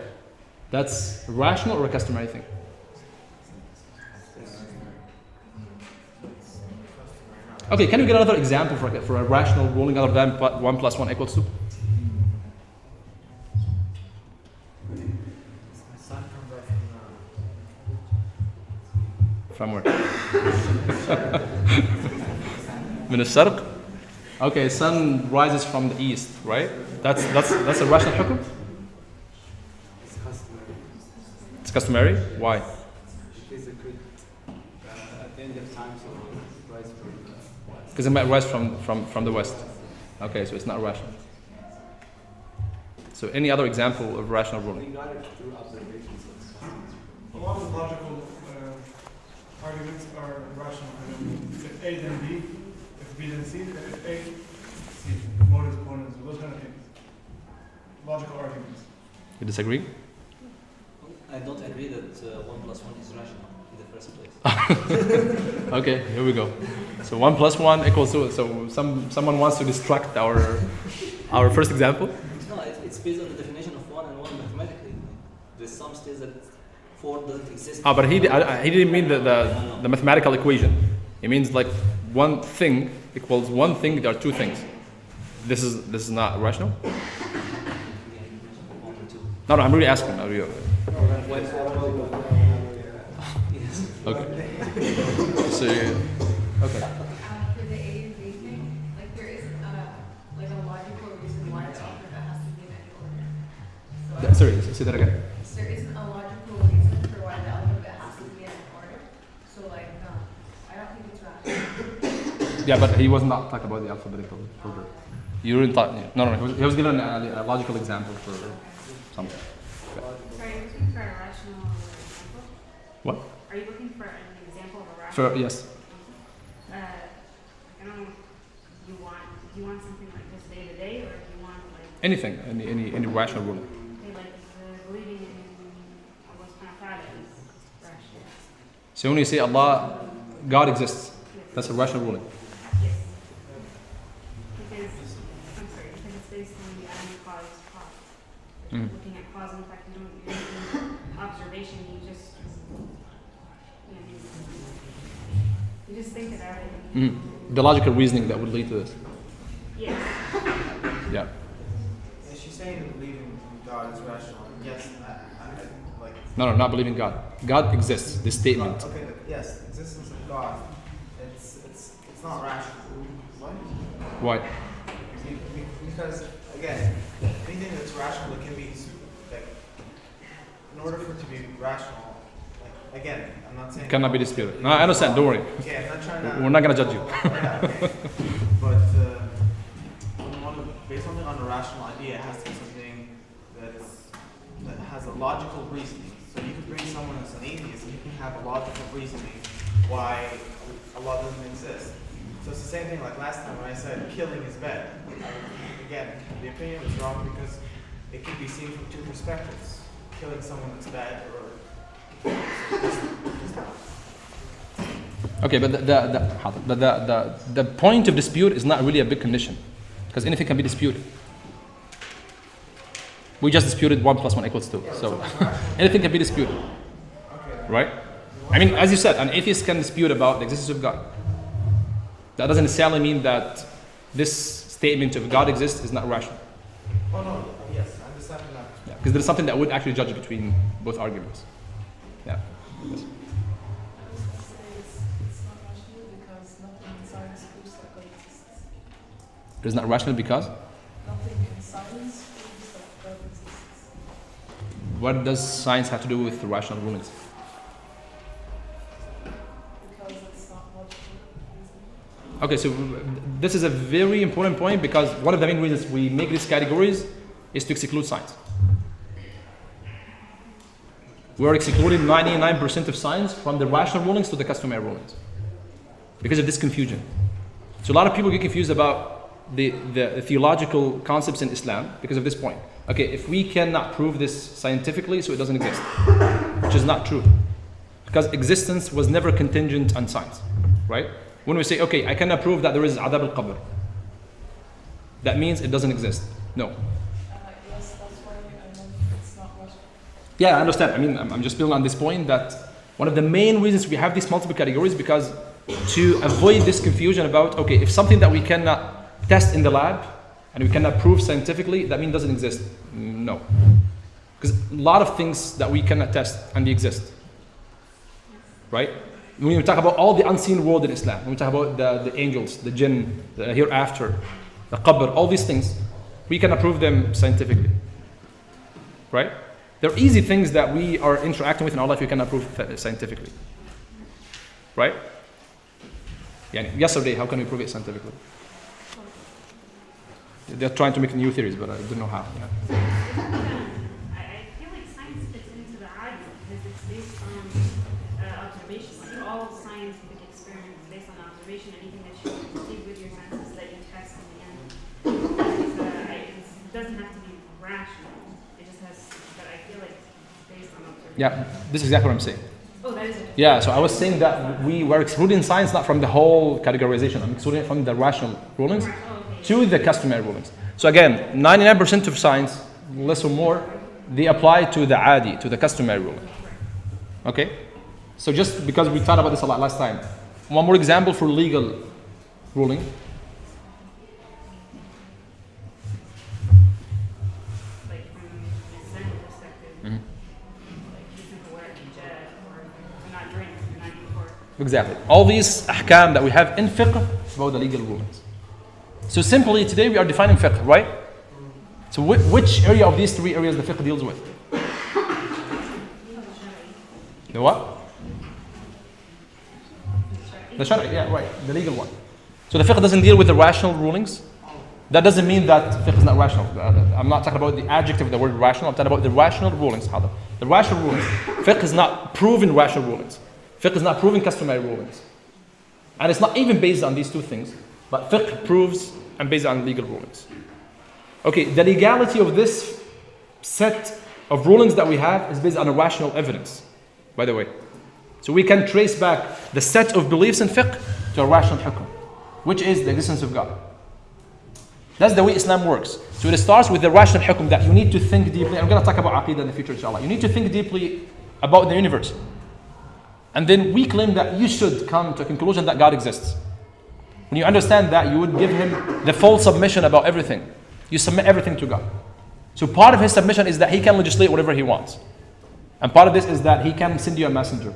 [SPEAKER 1] That's rational or a customary thing? Okay, can you get another example for a rational ruling other than 1 + 1 = 2?
[SPEAKER 4] My son comes up
[SPEAKER 1] From where? من الشرق? Okay, sun rises from the east, right? That's a rational حكم? It's customary. Why?
[SPEAKER 5] Because it could, at the end of time, so rise from west.
[SPEAKER 1] Because it might rise from the west. Okay, so it's not rational. So any other example of rational
[SPEAKER 5] We
[SPEAKER 1] ruling?
[SPEAKER 5] got it through observations. So it's customary.
[SPEAKER 7] A lot of logical arguments are rational. If A then B, if B then C, then if A, C. Motives, opponents, those kind of things. Logical arguments.
[SPEAKER 1] You disagree?
[SPEAKER 8] I don't agree that 1 + 1 is rational in the first place.
[SPEAKER 1] Okay, here we go. So 1 + 1 = 2. So someone wants to distract our first example.
[SPEAKER 8] No, it's based on the definition of 1 and 1 mathematically. There's some states that 4 doesn't exist.
[SPEAKER 1] But he didn't mean the mathematical equation. He means like one thing equals one thing. There are two things. This is not rational. No, I'm really asking. Are you?
[SPEAKER 8] Yes.
[SPEAKER 1] Okay. So okay.
[SPEAKER 3] For the A and B thing, like there isn't like a logical reason why the alphabet has to be in any order. So
[SPEAKER 1] Sorry, say that again.
[SPEAKER 3] there isn't a logical reason for why the alphabet has to be in an order. So like no, I don't think it's rational.
[SPEAKER 1] Yeah, but he was not talking about the alphabetical order. You didn't talk. No. He was giving a logical example for something.
[SPEAKER 9] Are you looking for a rational example?
[SPEAKER 1] What?
[SPEAKER 9] Are you looking for an example of a rational?
[SPEAKER 1] For yes.
[SPEAKER 9] I don't know. Do you want something like this day to day, or do you want like
[SPEAKER 1] Anything. Any rational ruling.
[SPEAKER 9] say like believing in Allah subhanahu wa ta'ala is rational?
[SPEAKER 1] So when you say Allah, God exists, that's a rational ruling.
[SPEAKER 9] Yes. Because it's based on the Islamic cause.
[SPEAKER 1] Mm.
[SPEAKER 9] Looking at cause and effect, you don't do observation. You just think about it.
[SPEAKER 1] The logical reasoning that would lead to this.
[SPEAKER 9] Yeah.
[SPEAKER 1] Yeah.
[SPEAKER 4] Is she saying that believing in God is rational? Yes, I like.
[SPEAKER 1] No, not believing God. God exists. This statement.
[SPEAKER 4] Okay, but yes, existence of God. It's not rational. What?
[SPEAKER 1] Why?
[SPEAKER 4] Because, again, anything that's rational, it can be, like, in order for it to be rational, like, again, I'm not saying.
[SPEAKER 1] Cannot be disputed. No, I understand. Don't worry.
[SPEAKER 4] Okay, I'm not trying to.
[SPEAKER 1] We're not gonna judge you.
[SPEAKER 4] Yeah, okay. But when you want to base something on a rational idea, it has to be something that has a logical reasoning. So you could bring someone that's an atheist, and you can have a logical reasoning why Allah doesn't exist. So it's the same thing like last time when I said killing is bad. Again, the opinion was wrong because it can be seen from two perspectives. Killing someone that's bad or just not.
[SPEAKER 1] Okay, but the point of dispute is not really a big condition, because anything can be disputed. We just disputed 1 + 1 = 2. So anything can be disputed, right? I mean, as you said, an atheist can dispute about the existence of God. That doesn't necessarily mean that this statement of God exists is not rational.
[SPEAKER 4] Oh no, yes, I understand that.
[SPEAKER 1] Yeah, because there's something that would actually judge between both arguments. Yeah. Yes. It's not rational because?
[SPEAKER 10] Nothing in science proves that God exists.
[SPEAKER 1] What does science have to do with rational rulings?
[SPEAKER 10] Because it's not logical.
[SPEAKER 1] Okay, so this is a very important point, because one of the main reasons we make these categories is to exclude science. We're excluding 99% of science from the rational rulings to the customary rulings because of this confusion. So a lot of people get confused about the theological concepts in Islam because of this point. Okay, if we cannot prove this scientifically, so it doesn't exist, which is not true, because existence was never contingent on science, right? When we say, okay, I cannot prove that there is adab al-qabr, that means it doesn't exist. No.
[SPEAKER 10] Yes, that's why I know it's not logical.
[SPEAKER 1] Yeah, I understand. I mean, I'm just building on this point that one of the main reasons we have these multiple categories, because to avoid this confusion about, okay, if something that we cannot test in the lab and we cannot prove scientifically, that means it doesn't exist. No. Because a lot of things that we cannot test and they exist. Right? When we talk about all the unseen world in Islam, when we talk about the angels, the jinn, the hereafter, the qabr, all these things, we cannot prove them scientifically. Right? They're easy things that we are interacting with in our life we cannot prove scientifically. Right? Yesterday, how can we prove it scientifically? They're trying to make new theories, but I don't know how. Yeah.
[SPEAKER 9] I feel like science fits into the argument because it's based on observation. Like all scientific experiments is based on observation. Anything that you perceive with your senses that you test in the end. It doesn't have to be rational. It just has, but I feel like it's based on observation.
[SPEAKER 1] Yeah, this is exactly what I'm saying.
[SPEAKER 9] Oh, that is it.
[SPEAKER 1] Yeah, so I was saying that we were excluding science not from the whole categorization. I'm excluding it from the rational rulings to the customary rulings. So again, 99% of science, less or more, they apply to the adi, to the customary ruling. Okay? So just because we talked about this a lot last time, one more example for legal ruling.
[SPEAKER 9] Like from an Islamic perspective, like you can wear hijab or do not drink, do not eat pork.
[SPEAKER 1] Exactly. All these ahkam that we have in fiqh about the legal rulings. So simply today we are defining fiqh, right? So which area of these three areas the fiqh deals with? The what? The shari, yeah, right, the legal one. So the fiqh doesn't deal with the rational rulings. That doesn't mean that fiqh is not rational. I'm not talking about the adjective of the word rational. I'm talking about the rational rulings. The rational rulings, fiqh is not proving rational rulings. Fiqh is not proving customary rulings. And it's not even based on these two things. But fiqh proves and based on legal rulings. Okay, the legality of this set of rulings that we have is based on a rational evidence, by the way. So we can trace back the set of beliefs in fiqh to a rational hukm, which is the existence of God. That's the way Islam works. So it starts with the rational hukm that you need to think deeply. I'm going to talk about aqidah in the future, inshallah. You need to think deeply about the universe. And then we claim that you should come to a conclusion that God exists. When you understand that, you would give him the full submission about everything. You submit everything to God. So part of his submission is that he can legislate whatever he wants. And part of this is that he can send you a messenger.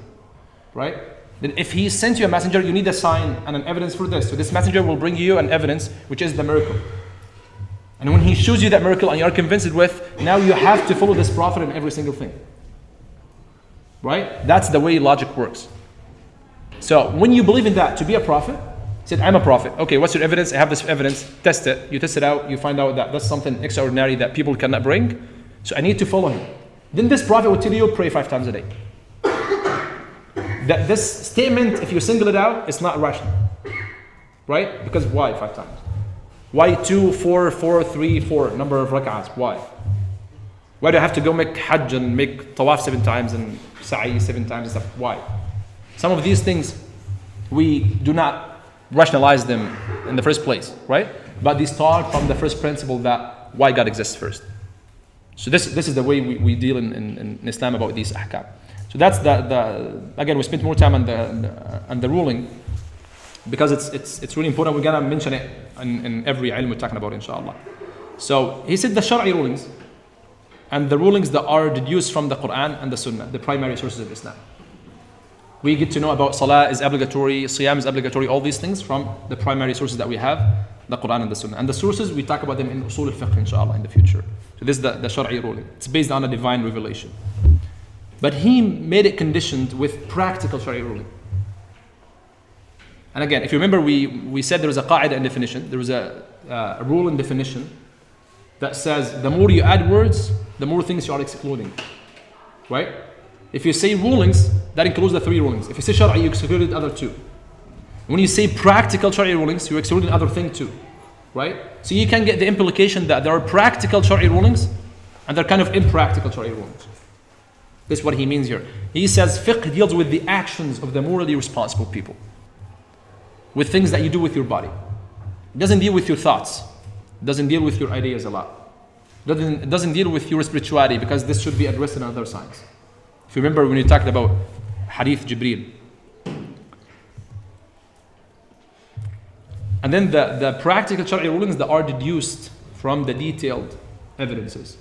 [SPEAKER 1] Right? then if he sent you a messenger, you need a sign and an evidence for this. So this messenger will bring you an evidence, which is the miracle. And when he shows you that miracle and you are convinced with, now you have to follow this prophet in every single thing. Right? That's the way logic works. So when you believe in that, to be a prophet, said, I'm a prophet. Okay, what's your evidence? I have this evidence. Test it. You test it out. You find out that that's something extraordinary that people cannot bring. So I need to follow him. Then this prophet will tell you, pray 5 times a day. That this statement, if you single it out, it's not rational. Right? Because why 5 times? Why 2, 4, 4, 3, 4, number of rak'ahs? Why? Why do I have to go make hajj and make tawaf 7 times and sa'i 7 times and stuff? Why? Some of these things, we do not rationalize them in the first place, right? But they start from the first principle that why God exists first. So this is the way we deal in Islam about these ahkam. So that's the again, we spent more time on the ruling because it's really important. We're gonna mention it in every ilm we're talking about, inshallah. So he said the Shar'i rulings and the rulings that are deduced from the Quran and the Sunnah, the primary sources of Islam. We get to know about Salah is obligatory, Siyam is obligatory, all these things from the primary sources that we have, the Quran and the Sunnah. And the sources, we talk about them in Usul al-Fiqh, inshallah, in the future. So this is the Shar'i ruling. It's based on a divine revelation. But he made it conditioned with practical Shar'i ruling. And again, if you remember, we said there was a qaida in definition. There was a rule in definition that says the more you add words, the more things you are excluding. Right? If you say rulings, that includes the 3 rulings. If you say Shar'i, you excluded the other 2. When you say practical Shar'i rulings, you exclude another thing too. Right? So you can get the implication that there are practical Shar'i rulings and there are kind of impractical Shar'i rulings. This is what he means here. He says fiqh deals with the actions of the morally responsible people, with things that you do with your body. It doesn't deal with your thoughts. It doesn't deal with your ideas a lot. It doesn't deal with your spirituality, because this should be addressed in other science. If you remember when we talked about Hadith Jibreel. And then the practical Shar'i rulings that are deduced from the detailed evidences.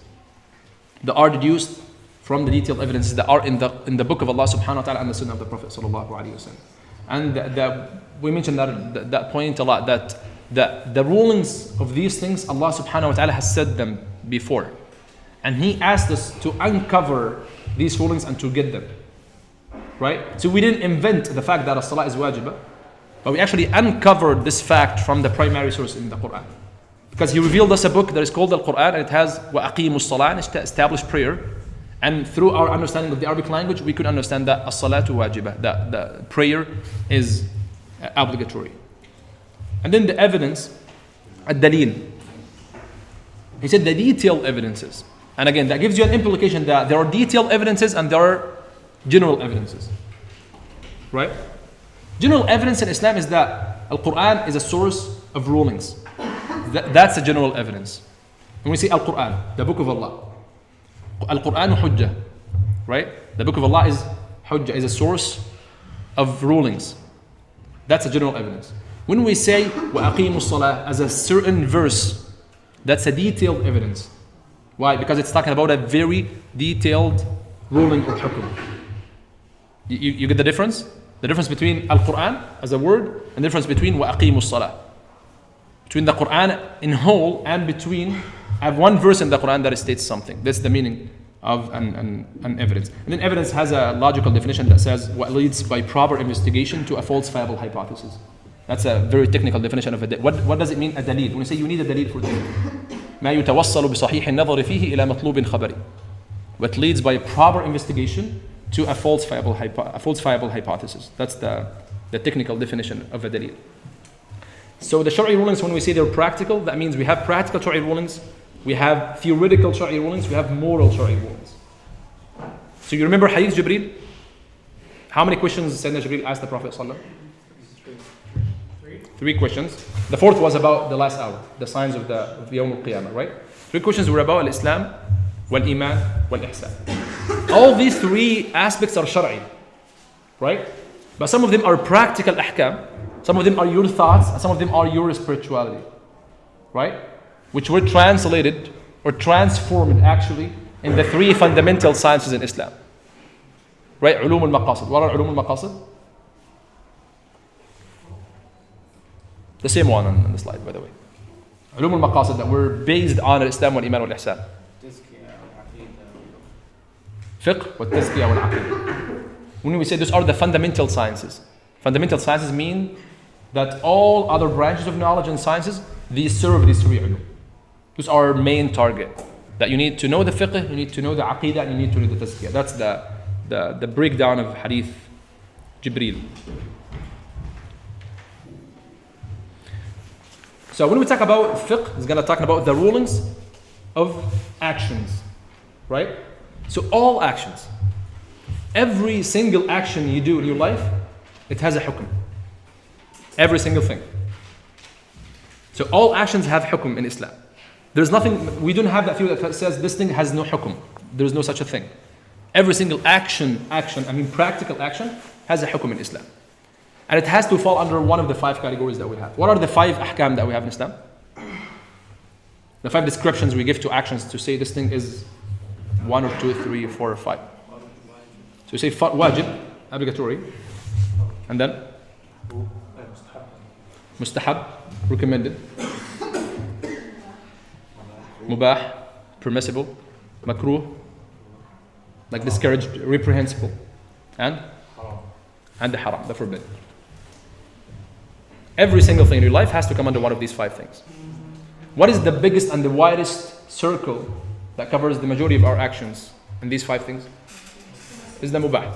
[SPEAKER 1] That are deduced from the detailed evidences that are in the book of Allah subhanahu wa ta'ala and the sunnah of the Prophet sallallahu alayhi wa sallam. And we mentioned that point a lot, that the rulings of these things, Allah subhanahu wa ta'ala has said them before. And He asked us to uncover these rulings and to get them. Right? So we didn't invent the fact that as-salah is wajibah, but we actually uncovered this fact from the primary source in the Quran. Because He revealed us a book that is called the Quran, and it has وَأَقِيمُوا الصَّلَاةِ, and established prayer. And through our understanding of the Arabic language, we could understand that as-salatu wajibah, that the prayer is obligatory. And then the evidence, ad-dalil. He said the detailed evidences. And again, that gives you an implication that there are detailed evidences and there are general evidences. Right? General evidence in Islam is that Al-Quran is a source of rulings. That's a general evidence. When we say Al-Quran, the book of Allah, Al-Quran hujjah, right? The book of Allah is hujjah, is a source of rulings. That's a general evidence. When we say وَأَقِيمُوا الصَّلَاةِ as a certain verse, that's a detailed evidence. Why? Because it's talking about a very detailed ruling or hukum. You get the difference? The difference between Al-Quran as a word and the difference between وَأَقِيمُوا الصَّلَاةِ. Between the Quran in whole and between, I have one verse in the Quran that states something. That's the meaning of an evidence. And then evidence has a logical definition that says what leads by proper investigation to a falsifiable hypothesis. That's a very technical definition of a dalil. What does it mean, a dalil? When you say you need a dalil for dalil. ما يتوصل بصحيح النظر فيه إلى مطلوب خبري. What leads by proper investigation to a falsifiable hypothesis. That's the technical definition of a dalil. So the Shar'i rulings, when we say they're practical, that means we have practical Shar'i rulings, we have theoretical Shar'i rulings, we have moral Shar'i rulings. So you remember Hadith Jibreel? How many questions Sayyidina Jibreel asked the Prophet ﷺ? 3 questions. The 4th was about the last hour, the signs of the Yawm al-Qiyamah, right? 3 questions were about Al-Islam, Wal-Iman, Wal-Ihsan. All these 3 aspects are Shar'i, right? But some of them are practical ahkam, some of them are your thoughts, and some of them are your spirituality, right? Which were translated or transformed actually in the 3 fundamental sciences in Islam. Right? Ulum al-Maqasid. What are Ulum al-Maqasid? The same one on the slide, by the way. علوم المقاصد that were based on الإسلام والإيمان والإحسان.
[SPEAKER 5] تزكية والعقيدة.
[SPEAKER 1] Fiqh والتزكية والعقيدة. When we say those are the fundamental sciences. Fundamental sciences mean that all other branches of knowledge and sciences, these serve these three علوم. Those are our main target. That you need to know the fiqh, you need to know the aqidah, and you need to know the tazkiyah. That's the breakdown of hadith Jibreel. So when we talk about fiqh, it's going to talk about the rulings of actions, right? So all actions, every single action you do in your life, it has a hukm. Every single thing. So all actions have hukm in Islam. There's nothing, we don't have that theory that says this thing has no hukm. There's no such a thing. Every single practical action has a hukm in Islam. And it has to fall under one of the 5 categories that we have. What are the 5 ahkam that we have in Islam? The 5 descriptions we give to actions to say this thing is 1 or 2, 3, 4 or 5. So you say wajib, obligatory. And then? Mustahab, recommended. Mubah, permissible. Makruh, like discouraged, reprehensible. And the haram, the forbidden. Every single thing in your life has to come under one of these 5 things. What is the biggest and the widest circle that covers the majority of our actions in these 5 things? Is the mubah.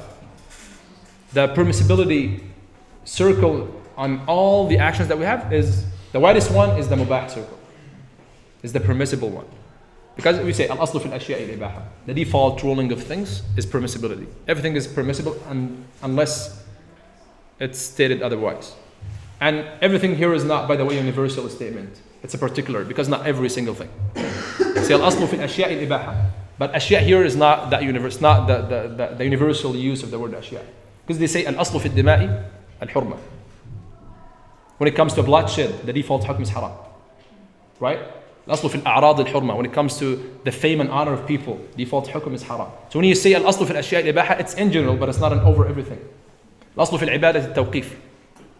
[SPEAKER 1] The permissibility circle on all the actions that we have is, the widest one is the mubah circle. Is the permissible one. Because we say, al-aslu fil ashya'i al-ibaha. The default ruling of things is permissibility. Everything is permissible unless it's stated otherwise. And everything here is not, by the way, a universal statement. It's a particular, because not every single thing. Say al-aslu fil ashya'i al-ibaha. But ashya here is not that universe, not the universal use of the word ashya. Because they say al-aslu fil dima'i al-hurma. When it comes to bloodshed, the default hukm is haram. Right? Al-aslu fil a'rad al-hurma. When it comes to the fame and honor of people, default hukm is haram. So when you say al-aslu fil ashya al-ibaha, it's in general, but it's not an over everything. Al-aslu fil ibadah al-tawqif.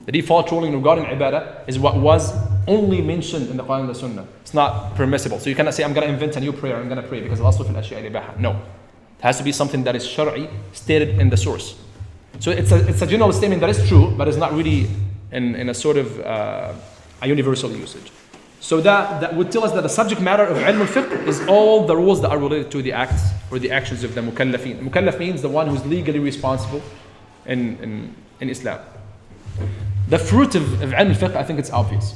[SPEAKER 1] The default ruling regarding ibadah is what was only mentioned in the Quran and the Sunnah. It's not permissible. So you cannot say, I'm going to invent a new prayer, I'm going to pray because al-aslu fil ashya al-ibaha. No. It has to be something that is shar'i, stated in the source. So it's a general statement that is true, but it's not really in a sort of a universal usage. So that would tell us that the subject matter of ilm al-fiqh is all the rules that are related to the acts or the actions of the mukallafeen. Mukallaf means the one who's legally responsible in Islam. The fruit of ilm al-fiqh, I think it's obvious.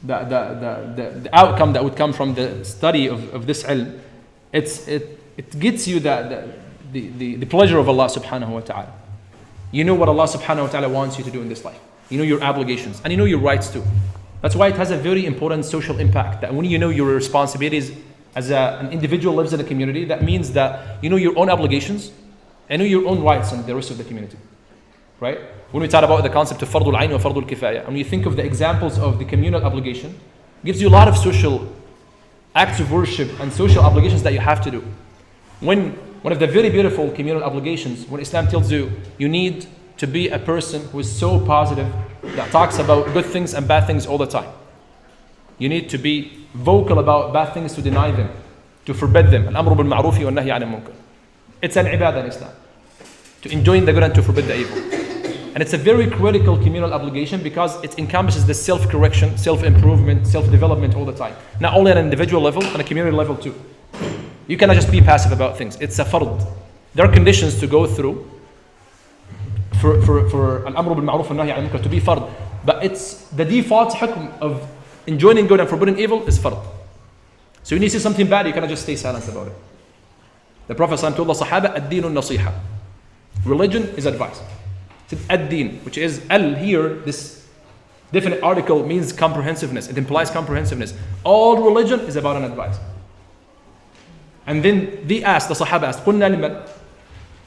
[SPEAKER 1] The outcome that would come from the study of this ilm, it gets you the pleasure of Allah subhanahu wa ta'ala. You know what Allah subhanahu wa ta'ala wants you to do in this life. You know your obligations and you know your rights too. That's why it has a very important social impact. That when you know your responsibilities as an individual lives in a community, that means that you know your own obligations and know your own rights and the rest of the community. Right? When we talk about the concept of fardul ayn or fardul kifaya, when you think of the examples of the communal obligation, it gives you a lot of social acts of worship and social obligations that you have to do. One of the very beautiful communal obligations, when Islam tells you, you need to be a person who is so positive, that talks about good things and bad things all the time. You need to be vocal about bad things, to deny them, to forbid them. Al-amru bil-ma'rufi wal-nahy 'anil munkar. It's an ibadah in Islam. To enjoin the good and to forbid the evil. And it's a very critical communal obligation because it encompasses the self-correction, self-improvement, self-development all the time. Not only at an individual level, but a community level too. You cannot just be passive about things. It's a fard. There are conditions to go through for al-amru bil-ma'ruf wal-nahy 'anil munkar to be fard. But it's the default hukm of enjoining good and forbidding evil is fard. So when you see something bad, you cannot just stay silent about it. The Prophet ﷺ told the Sahaba, ad-dinu nasiha. Religion is advice. He said ad-din, which is al here, this definite article means comprehensiveness. It implies comprehensiveness. All religion is about an advice. And then they asked, the Sahaba asked, قُلْنَا لِمَنْ.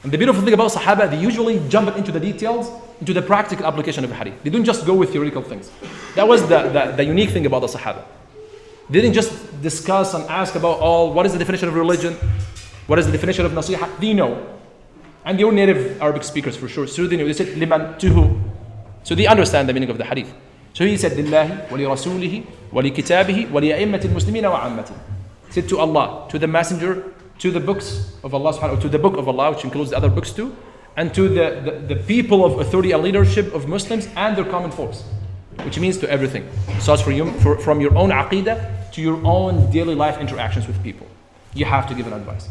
[SPEAKER 1] And the beautiful thing about Sahaba, they usually jump into the details, into the practical application of the hadith. They don't just go with theoretical things. That was the unique thing about the Sahaba. They didn't just discuss and ask about what is the definition of religion, what is the definition of nasiha. They know. And they were native Arabic speakers for sure. So they know. They said, liman, to who? So they understand the meaning of the hadith. So he said, لله ولرسوله ولكتابه ولأئمة المسلمين وعامته. Said to Allah, to the messenger, to the books of Allah subhanahu wa ta'ala, to the book of Allah, which includes the other books too, and to the people of authority and leadership of Muslims and their common force, which means to everything. So it's from your own aqidah to your own daily life interactions with people. You have to give an advice.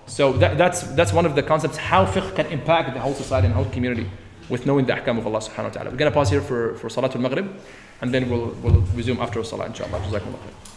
[SPEAKER 1] So that's one of the concepts, how fiqh can impact the whole society and whole community with knowing the ahkam of Allah subhanahu wa ta'ala. We're going to pause here for Salatul Maghrib, and then we'll resume after Salah, inshallah. Jazakumullah khair.